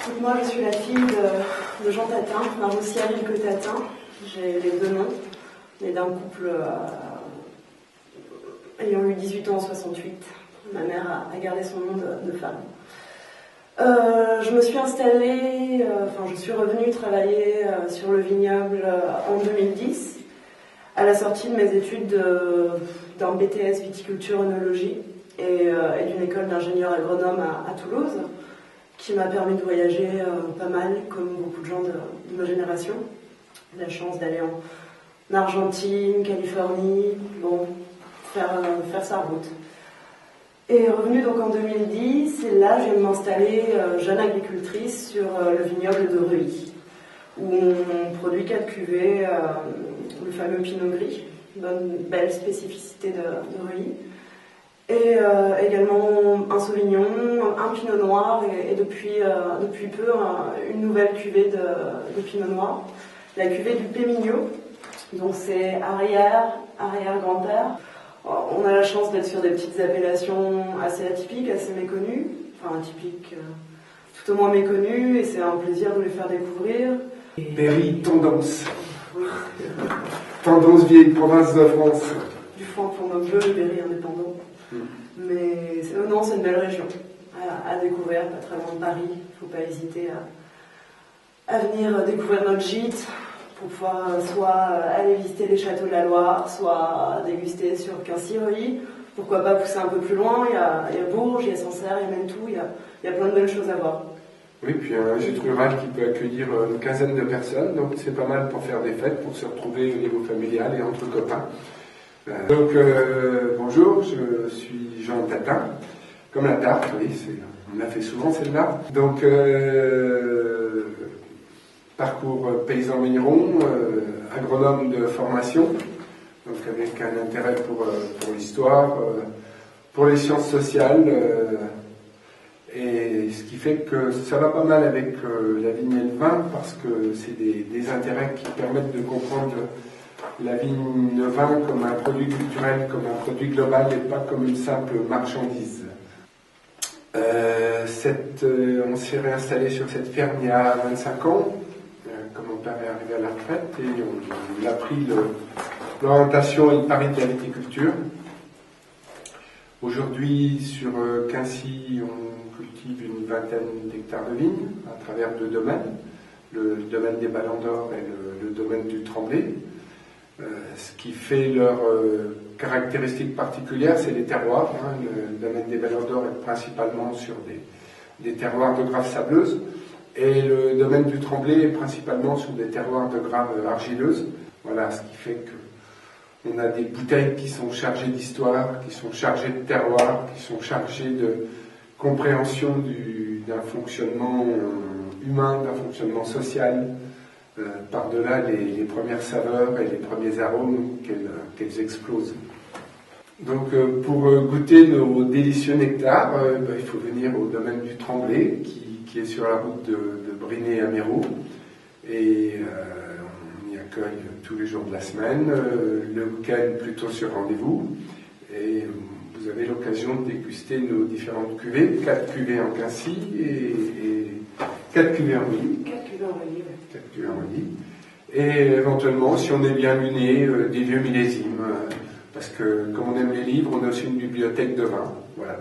Donc moi, je suis la fille de Jean Tatin, Maroussia Rilke Tatin. J'ai les deux noms, mais d'un couple ayant eu 18 ans en 68. Ma mère a gardé son nom de femme. Je me suis installée, je suis revenue travailler sur le vignoble en 2010, à la sortie de mes études d'un BTS viticulture-œnologie et d'une école d'ingénieur agronome à Toulouse, qui m'a permis de voyager pas mal, comme beaucoup de gens de ma génération. J'ai la chance d'aller en Argentine, Californie, faire sa route. Et revenue donc en 2010, et là je viens de m'installer jeune agricultrice sur le vignoble de Reuilly, où on produit 4 cuvées, le fameux Pinot Gris, une belle spécificité de Reuilly, et également un Sauvignon, un Pinot Noir, et depuis peu une nouvelle cuvée de Pinot Noir, la cuvée du Pémignot, donc c'est arrière-grand-père. On a la chance d'être sur des petites appellations assez atypiques, assez méconnues, atypiques, tout au moins méconnues, et c'est un plaisir de les faire découvrir. Berry Tendance. Tendance vieille province de France. Du fond bleu et Berry indépendant. Mais c'est une belle région à découvrir, pas très loin de Paris. Il ne faut pas hésiter à venir découvrir notre gîte, pour pouvoir soit aller visiter les châteaux de la Loire, soit déguster sur Quincy-Reuilly. Pourquoi pas pousser un peu plus loin, il y a Bourges, il y a Sancerre, il y a Mentoux, il y a plein de belles choses à voir. Oui, puis un gîte rural qui peut accueillir une quinzaine de personnes, donc c'est pas mal pour faire des fêtes, pour se retrouver au niveau familial et entre copains. Bonjour, je suis Jean Tatin, comme la tarte, oui, on l'a fait souvent celle-là. Donc, parcours paysan vigneron, agronome de formation, donc avec un intérêt pour l'histoire, pour les sciences sociales, et ce qui fait que ça va pas mal avec la vigne et le vin, parce que c'est des intérêts qui permettent de comprendre la vigne et le vin comme un produit culturel, comme un produit global et pas comme une simple marchandise. On s'est réinstallé sur cette ferme il y a 25 ans. Comme mon père est arrivé à la retraite, et on a pris l'orientation et le pari de la viticulture. Aujourd'hui, sur Quincy, on cultive une vingtaine d'hectares de vignes à travers 2 domaines, le domaine des Ballons d'Or et le domaine du Tremblay. Ce qui fait leur caractéristique particulière, c'est les terroirs. Le domaine des Ballons d'Or est principalement sur des terroirs de graves sableuses. Et le domaine du Tremblay est principalement sur des terroirs de graves argileuses. Voilà, ce qui fait qu'on a des bouteilles qui sont chargées d'histoire, qui sont chargées de terroir, qui sont chargées de compréhension d'un fonctionnement humain, d'un fonctionnement social, par-delà les premières saveurs et les premiers arômes qu'elles explosent. Donc pour goûter nos délicieux nectars, il faut venir au domaine du Tremblay, qui est sur la route de Briné à Méreau, et on y accueille tous les jours de la semaine, le week-end plutôt sur rendez-vous, et vous avez l'occasion de déguster nos différentes cuvées, 4 cuvées en Quincy et 4 cuvées en Reuilly. 4 cuvées en Reuilly, oui. 4 cuvées en Reuilly. Et éventuellement, si on est bien luné, des vieux millésimes, parce que comme on aime les livres, on a aussi une bibliothèque de vin. Voilà.